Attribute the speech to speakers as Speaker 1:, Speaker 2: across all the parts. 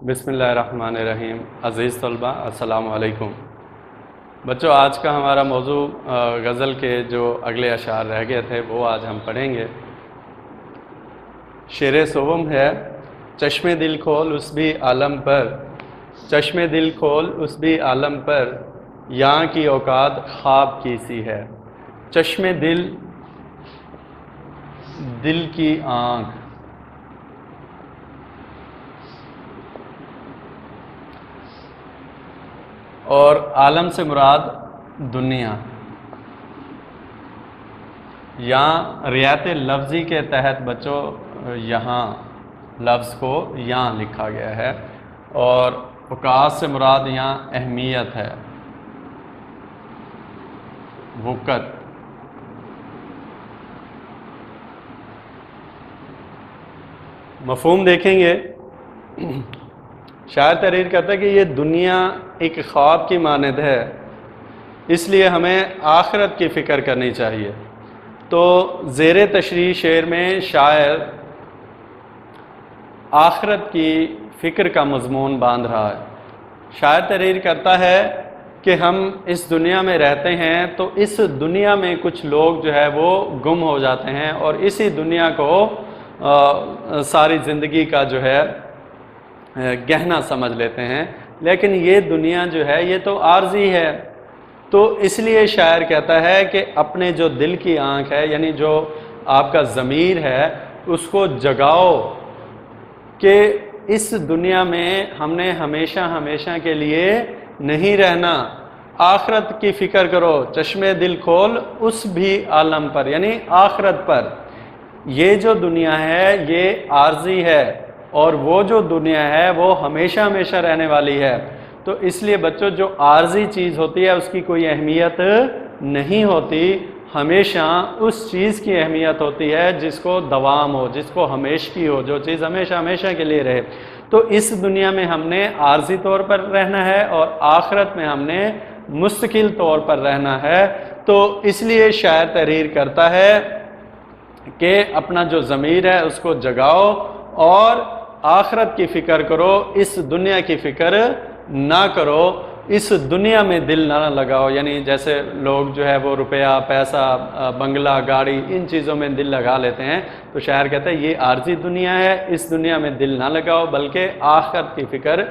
Speaker 1: بسم اللہ الرحمن الرحیم۔ عزیز طلبہ السلام علیکم۔ بچوں، آج کا ہمارا موضوع غزل کے جو اگلے اشعار رہ گئے تھے وہ آج ہم پڑھیں گے۔ شعر سوم ہے: چشم دل کھول اس بھی عالم پر، چشم دل کھول اس بھی عالم پر، یہاں کی اوقات خواب کی سی ہے۔ چشم دل، دل کی آنکھ، اور عالم سے مراد دنیا۔ یہاں رعایت لفظی کے تحت بچوں یہاں لفظ کو یہاں لکھا گیا ہے، اور اوقات سے مراد یہاں اہمیت ہے، وقت۔ مفہوم دیکھیں گے، شاعر تحریر کرتا ہے کہ یہ دنیا ایک خواب کی مانند ہے، اس لیے ہمیں آخرت کی فکر کرنی چاہیے۔ تو زیر تشریح شعر میں شاعر آخرت کی فکر کا مضمون باندھ رہا ہے۔ شاعر تحریر کرتا ہے کہ ہم اس دنیا میں رہتے ہیں تو اس دنیا میں کچھ لوگ جو ہے وہ گم ہو جاتے ہیں اور اسی دنیا کو ساری زندگی کا جو ہے گہنا سمجھ لیتے ہیں، لیکن یہ دنیا جو ہے یہ تو عارضی ہے۔ تو اس لیے شاعر کہتا ہے کہ اپنے جو دل کی آنکھ ہے، یعنی جو آپ کا ضمیر ہے، اس کو جگاؤ کہ اس دنیا میں ہم نے ہمیشہ کے لیے نہیں رہنا، آخرت کی فکر کرو۔ چشم دل کھول اس بھی عالم پر، یعنی آخرت پر۔ یہ جو دنیا ہے یہ عارضی ہے، اور وہ جو دنیا ہے وہ ہمیشہ رہنے والی ہے۔ تو اس لیے بچوں جو عارضی چیز ہوتی ہے اس کی کوئی اہمیت نہیں ہوتی، ہمیشہ اس چیز کی اہمیت ہوتی ہے جس کو دوام ہو، جس کو ہمیشگی ہو، جو چیز ہمیشہ کے لیے رہے۔ تو اس دنیا میں ہم نے عارضی طور پر رہنا ہے اور آخرت میں ہم نے مستقل طور پر رہنا ہے۔ تو اس لیے شاعر تحریر کرتا ہے کہ اپنا جو ضمیر ہے اس کو جگاؤ اور آخرت کی فکر کرو، اس دنیا کی فکر نہ کرو، اس دنیا میں دل نہ لگاؤ۔ یعنی جیسے لوگ جو ہے وہ روپیہ، پیسہ، بنگلہ، گاڑی، ان چیزوں میں دل لگا لیتے ہیں۔ تو شاعر کہتا ہے یہ عارضی دنیا ہے، اس دنیا میں دل نہ لگاؤ بلکہ آخرت کی فکر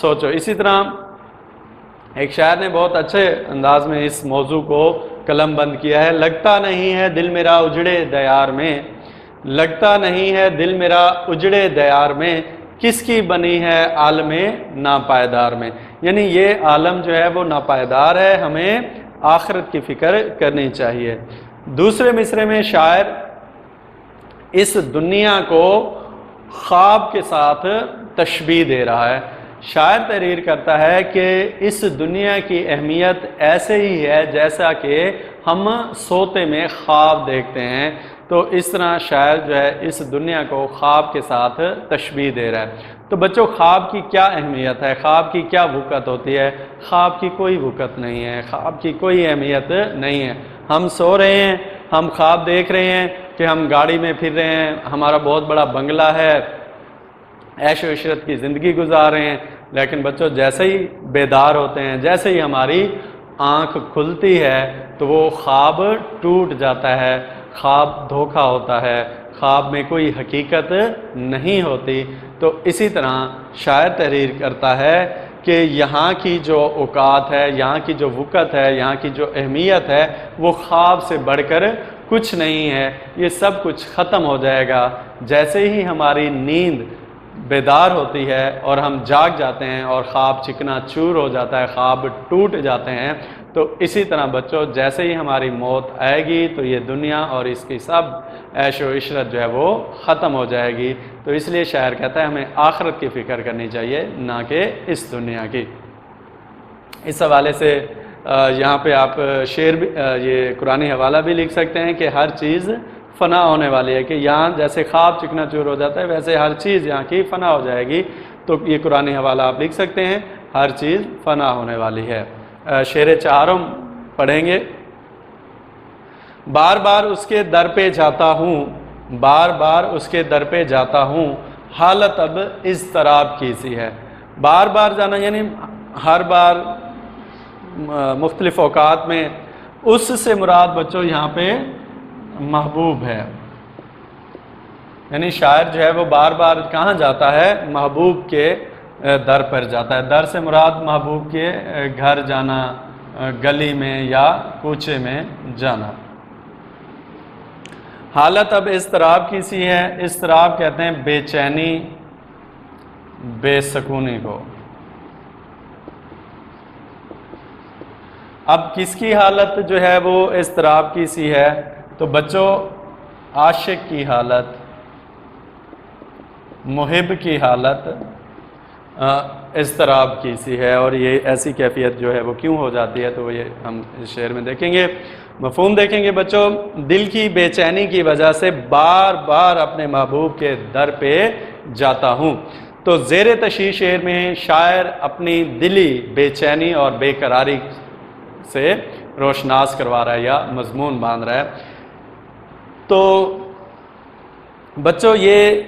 Speaker 1: سوچو۔ اسی طرح ایک شاعر نے بہت اچھے انداز میں اس موضوع کو قلم بند کیا ہے: لگتا نہیں ہے دل میرا اجڑے دیار میں، لگتا نہیں ہے دل میرا اجڑے دیار میں، کس کی بنی ہے عالم ناپائیدار میں۔ یعنی یہ عالم جو ہے وہ ناپائیدار ہے، ہمیں آخرت کی فکر کرنی چاہیے۔ دوسرے مصرعے میں شاعر اس دنیا کو خواب کے ساتھ تشبیہ دے رہا ہے۔ شاعر تحریر کرتا ہے کہ اس دنیا کی اہمیت ایسے ہی ہے جیسا کہ ہم سوتے میں خواب دیکھتے ہیں۔ تو اس طرح شاعر جو ہے اس دنیا کو خواب کے ساتھ تشبیہ دے رہا ہے۔ تو بچوں، خواب کی کیا اہمیت ہے، خواب کی کیا وقت ہوتی ہے؟ خواب کی کوئی وقت نہیں ہے، خواب کی کوئی اہمیت نہیں ہے۔ ہم سو رہے ہیں، ہم خواب دیکھ رہے ہیں کہ ہم گاڑی میں پھر رہے ہیں، ہمارا بہت بڑا بنگلہ ہے، عیش و عشرت کی زندگی گزار رہے ہیں، لیکن بچوں جیسے ہی بیدار ہوتے ہیں، جیسے ہی ہماری آنکھ کھلتی ہے تو وہ خواب ٹوٹ جاتا ہے، خواب دھوکہ ہوتا ہے، خواب میں کوئی حقیقت نہیں ہوتی۔ تو اسی طرح شاعر تحریر کرتا ہے کہ یہاں کی جو اوقات ہے، یہاں کی جو وقت ہے، یہاں کی جو اہمیت ہے وہ خواب سے بڑھ کر کچھ نہیں ہے، یہ سب کچھ ختم ہو جائے گا۔ جیسے ہی ہماری نیند بیدار ہوتی ہے اور ہم جاگ جاتے ہیں اور خواب چکنا چور ہو جاتا ہے، خواب ٹوٹ جاتے ہیں، تو اسی طرح بچوں جیسے ہی ہماری موت آئے گی تو یہ دنیا اور اس کی سب عیش و عشرت جو ہے وہ ختم ہو جائے گی۔ تو اس لیے شاعر کہتا ہے ہمیں آخرت کی فکر کرنی چاہیے، نہ کہ اس دنیا کی۔ اس حوالے سے یہاں پہ آپ شعر بھی، یہ قرآنی حوالہ بھی لکھ سکتے ہیں کہ ہر چیز فنا ہونے والی ہے، کہ یہاں جیسے خواب چکنا چور ہو جاتا ہے ویسے ہر چیز یہاں کی فنا ہو جائے گی۔ تو یہ قرآنی حوالہ آپ لکھ سکتے ہیں، ہر چیز فنا ہونے والی ہے۔ شعر چہارم پڑھیں گے: بار بار اس کے در پہ جاتا ہوں، بار بار اس کے در پہ جاتا ہوں، حالت اب اضطراب کی سی ہے۔ بار بار جانا یعنی ہر بار مختلف اوقات میں، اس سے مراد بچوں یہاں پہ محبوب ہے، یعنی شاعر جو ہے وہ بار بار کہاں جاتا ہے؟ محبوب کے در پر جاتا ہے۔ در سے مراد محبوب کے گھر جانا، گلی میں یا کوچے میں جانا۔ حالت اب اضطراب کی سی ہے، اضطراب کہتے ہیں بے چینی، بے سکونی کو۔ اب کس کی حالت جو ہے وہ اضطراب کی سی ہے؟ تو بچوں عاشق کی حالت، محب کی حالت اضطراب کی سی ہے، اور یہ ایسی کیفیت جو ہے وہ کیوں ہو جاتی ہے، تو یہ ہم اس شعر میں دیکھیں گے۔ مفہوم دیکھیں گے بچوں، دل کی بے چینی کی وجہ سے بار بار اپنے محبوب کے در پہ جاتا ہوں۔ تو زیر تشریح شعر میں شاعر اپنی دلی بے چینی اور بے قراری سے روشناس کروا رہا ہے یا مضمون باندھ رہا ہے۔ تو بچوں یہ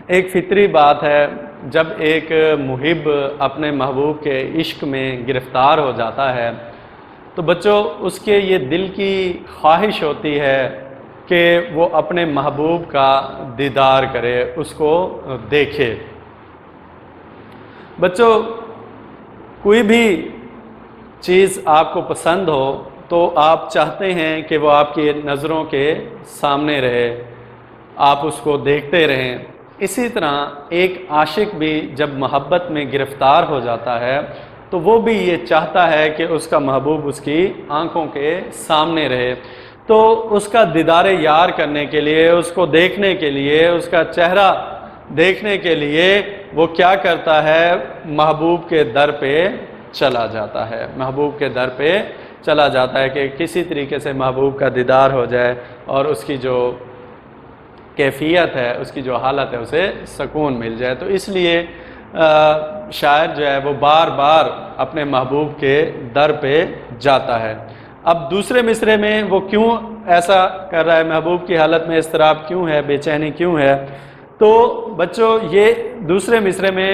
Speaker 1: ایک فطری بات ہے، جب ایک محب اپنے محبوب کے عشق میں گرفتار ہو جاتا ہے تو بچوں اس کے یہ دل کی خواہش ہوتی ہے کہ وہ اپنے محبوب کا دیدار کرے، اس کو دیکھے۔ بچوں کوئی بھی چیز آپ کو پسند ہو تو آپ چاہتے ہیں کہ وہ آپ کی نظروں کے سامنے رہے، آپ اس کو دیکھتے رہیں۔ اسی طرح ایک عاشق بھی جب محبت میں گرفتار ہو جاتا ہے تو وہ بھی یہ چاہتا ہے کہ اس کا محبوب اس کی آنکھوں کے سامنے رہے۔ تو اس کا دیدار یار کرنے کے لیے، اس کو دیکھنے کے لیے، اس کا چہرہ دیکھنے کے لیے وہ کیا کرتا ہے؟ محبوب کے در پہ چلا جاتا ہے، محبوب کے در پہ چلا جاتا ہے کہ کسی طریقے سے محبوب کا دیدار ہو جائے اور اس کی جو کیفیت ہے، اس کی جو حالت ہے، اسے سکون مل جائے۔ تو اس لیے شاعر جو ہے وہ بار بار اپنے محبوب کے در پہ جاتا ہے۔ اب دوسرے مصرعے میں وہ کیوں ایسا کر رہا ہے؟ محبوب کی حالت میں اضطراب کیوں ہے، بے چینی کیوں ہے؟ تو بچوں یہ دوسرے مصرعے میں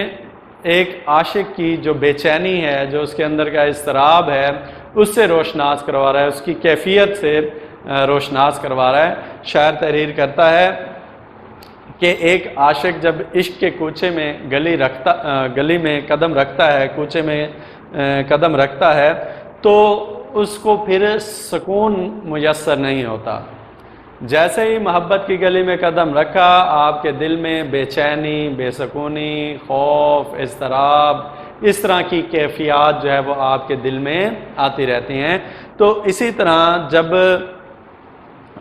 Speaker 1: ایک عاشق کی جو بے چینی ہے، جو اس کے اندر کا اضطراب ہے، اس سے روشناس کروا رہا ہے، اس کی کیفیت سے روشناس کروا رہا ہے۔ شاعر تحریر کرتا ہے کہ ایک عاشق جب عشق کے کوچے میں گلی میں قدم رکھتا ہے، کوچے میں قدم رکھتا ہے تو اس کو پھر سکون میسر نہیں ہوتا۔ جیسے ہی محبت کی گلی میں قدم رکھا، آپ کے دل میں بے چینی، بے سکونی، خوف، اضطراب، اس طرح کی کیفیات جو ہے وہ آپ کے دل میں آتی رہتی ہیں۔ تو اسی طرح جب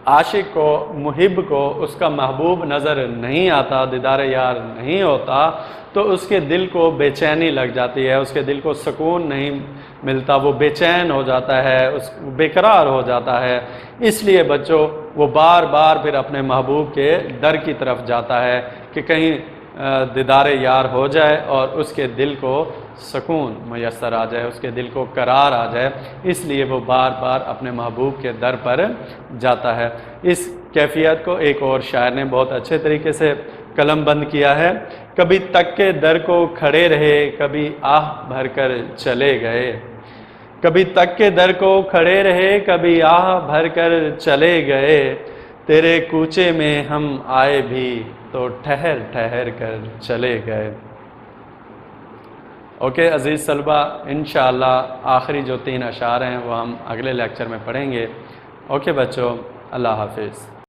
Speaker 1: عاشق کو، محب کو اس کا محبوب نظر نہیں آتا، دیدار یار نہیں ہوتا، تو اس کے دل کو بے چینی لگ جاتی ہے، اس کے دل کو سکون نہیں ملتا، وہ بے چین ہو جاتا ہے، بے قرار ہو جاتا ہے۔ اس لیے بچوں وہ بار بار پھر اپنے محبوب کے در کی طرف جاتا ہے کہ کہیں دیدار یار ہو جائے اور اس کے دل کو سکون میسر آ جائے، اس کے دل کو قرار آ جائے۔ اس لیے وہ بار بار اپنے محبوب کے در پر جاتا ہے۔ اس کیفیت کو ایک اور شاعر نے بہت اچھے طریقے سے قلم بند کیا ہے۔ کبھی تک کے در کو کھڑے رہے، کبھی آہ بھر کر چلے گئے۔ کبھی تک کے در کو کھڑے رہے، کبھی آہ بھر کر چلے گئے۔ تیرے کوچے میں ہم آئے بھی تو ٹھہر ٹھہر کر چلے گئے۔ اوکے عزیز طلبہ، انشاءاللہ آخری جو 3 اشعار ہیں وہ ہم اگلے لیکچر میں پڑھیں گے۔ اوکے بچوں، اللہ حافظ۔